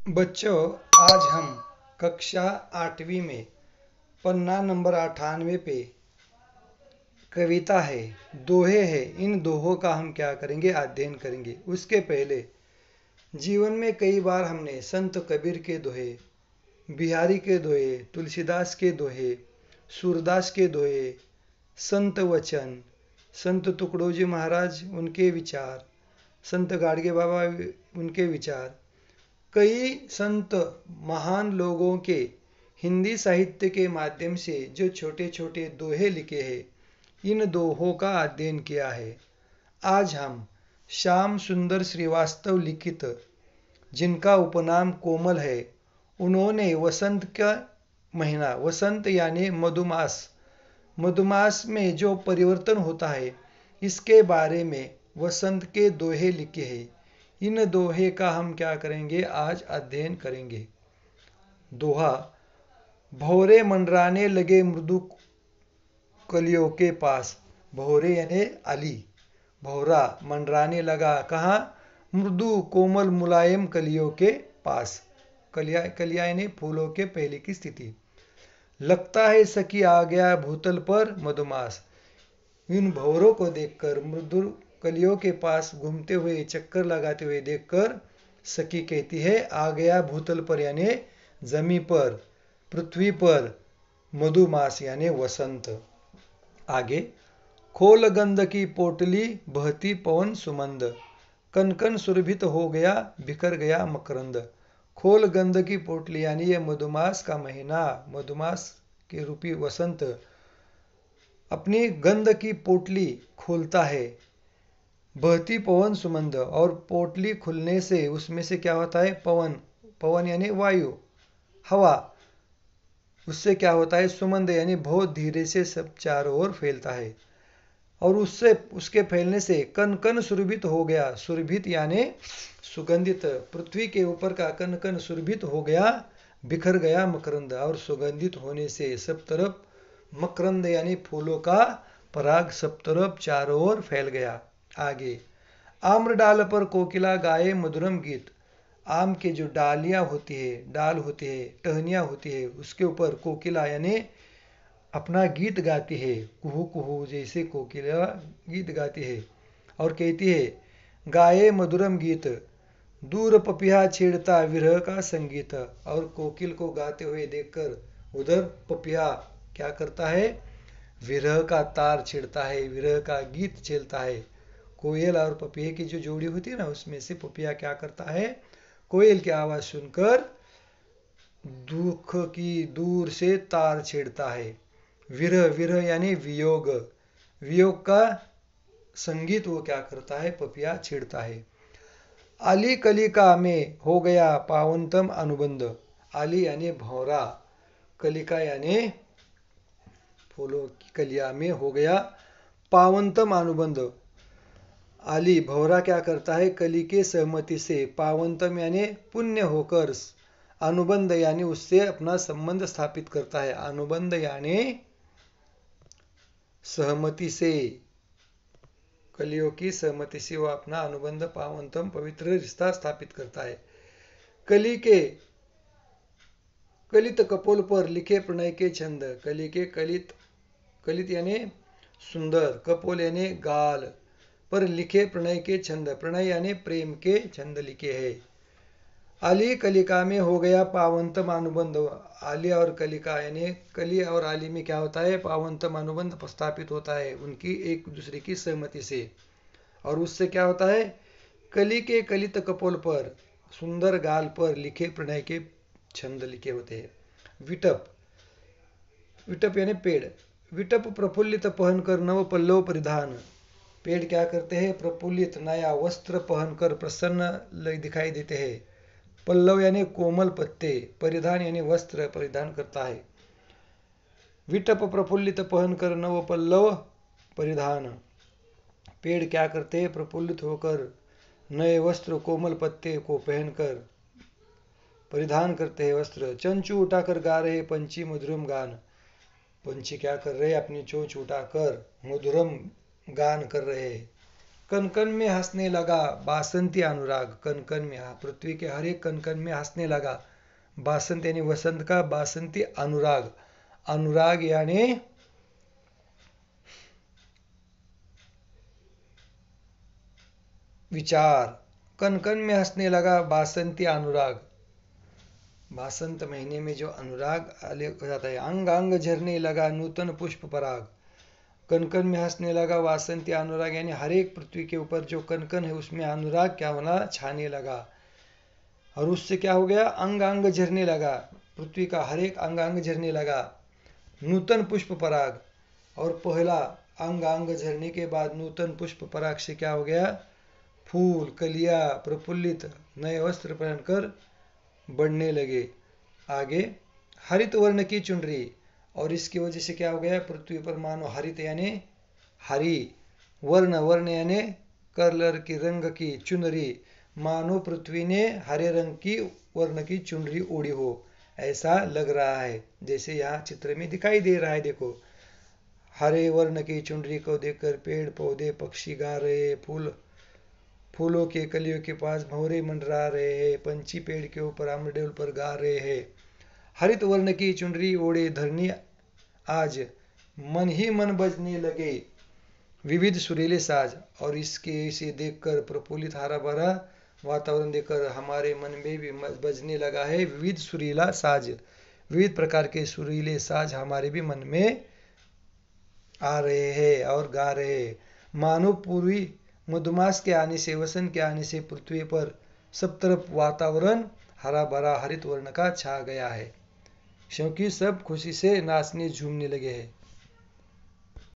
बच्चों, आज हम कक्षा 8वीं में पन्ना नंबर 98 पे कविता है, दोहे है। इन दोहों का हम क्या करेंगे, अध्ययन करेंगे। उसके पहले जीवन में कई बार हमने संत कबीर के दोहे, बिहारी के दोहे, तुलसीदास के दोहे, सूरदास के दोहे, संत वचन, संत तुकडोजी महाराज उनके विचार, संत गाडगे बाबा उनके विचार, कई संत महान लोगों के हिंदी साहित्य के माध्यम से जो छोटे छोटे दोहे लिखे हैं, इन दोहों का अध्ययन किया है। आज हम श्याम सुंदर श्रीवास्तव लिखित, जिनका उपनाम कोमल है, उन्होंने वसंत का महीना, वसंत यानी मधुमास, मधुमास में जो परिवर्तन होता है, इसके बारे में वसंत के दोहे लिखे हैं। इन दोहे का हम क्या करेंगे, आज अध्ययन करेंगे। दोहा, भौरे मंडराने लगे मृदु कलियों के पास। भौरे यानी अली, भौरा मंडराने लगा कहाँ, मृदु कोमल मुलायम कलियों के पास। कलिया यानी फूलों के पहले की स्थिति। लगता है सखी आ गया भूतल पर मधुमास। इन भौरों को देखकर, मृदु कलियों के पास घूमते हुए, चक्कर लगाते हुए देखकर सखी कहती है, आ गया भूतल पर यानी जमी पर, पृथ्वी पर, मधुमास यानी वसंत। आगे, खोल गंध की पोटली बहती पवन सुमंद, कनकन सुरभित हो गया बिखर गया मकरंद। खोल गंध की पोटली यानी ये मधुमास का महीना, मधुमास के रूपी वसंत अपनी गंध की पोटली खोलता है। बहती पवन सुमंद, और पोटली खुलने से उसमें से क्या होता है, पवन, पवन यानी वायु, हवा, उससे क्या होता है, सुमंद यानी बहुत धीरे से सब चारों ओर फैलता है। और उससे, उसके फैलने से कन कन सुरभित हो गया। सुरभित यानी सुगंधित, पृथ्वी के ऊपर का कन कन सुरभित हो गया, बिखर गया मकरंद, और सुगंधित होने से सब तरफ मकरंद यानी फूलों का पराग सब तरफ चारों ओर फैल गया। आगे, आम्र डाल पर कोकिला गाए मधुरम गीत। आम के जो डालियां होती है, डाल होती है, टहनियां होती है, उसके ऊपर कोकिला यानी अपना गीत गाती है, कुहू कुहू जैसे कोकिला गीत गाती है और कहती है, गाए मधुरम गीत, दूर पपिया छेड़ता विरह का संगीत। और कोकिल को गाते हुए देखकर उधर पपिया क्या करता है, विरह का तार छेड़ता है, विरह का गीत चलता है। कोयल और पपिया की जो जोड़ी होती है ना, उसमें से पपिया क्या करता है, कोयल की आवाज सुनकर दुख की दूर से तार छेड़ता है। विरह, विरह यानी वियोग, वियोग का संगीत वो क्या करता है, पपिया छेड़ता है। आली कलिका में हो गया पावनतम अनुबंध। आली यानी भौरा, कलिका यानी फूलों की कलिया में हो गया पावनतम अनुबंध। आली भौरा क्या करता है, कली के सहमति से, पावनतम यानी पुण्य होकर, अनुबंध यानी उससे अपना संबंध स्थापित करता है। अनुबंध यानी सहमति से, कलियों की सहमति से वह अपना अनुबंध, पावनतम पवित्र रिश्ता स्थापित करता है। कली के कलित कपोल पर लिखे प्रणय के छंद। कली के कलित, कलित यानी सुंदर, कपोल यानी गाल पर लिखे प्रणय के छंद, प्रणय यानी प्रेम के छंद लिखे हैं। आली कलिका में हो गया पावनतम अनुबंध। आली और कलिका यानी कली और आली में क्या होता है, पावनतम अनुबंध स्थापित होता है, उनकी एक दूसरे की सहमति से। और उससे क्या होता है, कली के कलित कपोल पर, सुंदर गाल पर लिखे प्रणय के छंद लिखे होते हैं। विटप, विटप यानी पेड़। विटप प्रफुल्लित पहन कर नव पल्लव परिधान। पेड़ क्या करते हैं, प्रफुल्लित नया वस्त्र पहनकर प्रसन्न दिखाई देते हैं। पल्लव यानी कोमल पत्ते, परिधान यानी वस्त्र परिधान करता है। विटप प्रफुल्लित पहनकर नव पल्लव परिधान। पेड़ क्या करते हैं, प्रफुल्लित होकर नए वस्त्र, कोमल पत्ते को पहनकर परिधान करते हैं वस्त्र। चंचू उठाकर गा रहे पंछी मधुरम गान। पंछी क्या कर रहे हैं, अपनी चोंच उठाकर मधुरम गान कर रहे हैं। कण कण में हंसने लगा बासंती अनुराग। कण कण में, पृथ्वी के हर एक कण कण में हंसने लगा बासंत यानी वसंत का, बासंती अनुराग, अनुराग यानी विचार। कण कण में हंसने लगा बासंती अनुराग, बासंत महीने में जो अनुराग हो जाता है। अंग अंग झरने लगा नूतन पुष्प पराग। कण कण में हंसने लगा वासंती अनुराग यानी हर एक पृथ्वी के ऊपर जो कण कण है उसमें अनुराग क्या होना, छाने लगा। और उससे क्या हो गया, अंग अंग झरने लगा, पृथ्वी का हर एक अंग अंग झरने लगा। नूतन पुष्प पराग, और पहला अंग अंग झरने के बाद नूतन पुष्प पराग से क्या हो गया, फूल कलियां प्रफुल्लित नए वस्त्र पहनकर बढ़ने लगे। आगे हरित वर्ण की चुनरी, और इसकी वजह से क्या हो गया, पृथ्वी पर मानो हरित यानी हरी, वर्ण वर्ण यानी कलर की, रंग की, चुनरी, मानो पृथ्वी ने हरे रंग की वर्ण की चुनरी ओढ़ी हो, ऐसा लग रहा है। जैसे यहाँ चित्र में दिखाई दे रहा है, देखो हरे वर्ण की चुनरी को देखकर पेड़ पौधे पक्षी गा रहे, फूलों के कलियों के पास भंवरे मंडरा रहे हैं, पंछी पेड़ के ऊपर आमडेल पर गा रहे हैं। हरित वर्ण की चुनरी ओढ़े धरनी आज, मन ही मन बजने लगे विविध सुरीले साज। और इसके इसे देखकर प्रफुल्लित हरा भरा वातावरण देखकर हमारे मन में भी बजने लगा है विविध सुरीला साज, विविध प्रकार के सुरीले साज हमारे भी मन में आ रहे हैं और गा रहे हैं। मानो पूर्वी मधुमास के आने से, वसंत के आने से पृथ्वी पर सब तरफ वातावरण हरा भरा हरित वर्ण का छा गया है, क्योंकि सब खुशी से नाचने झूमने लगे हैं।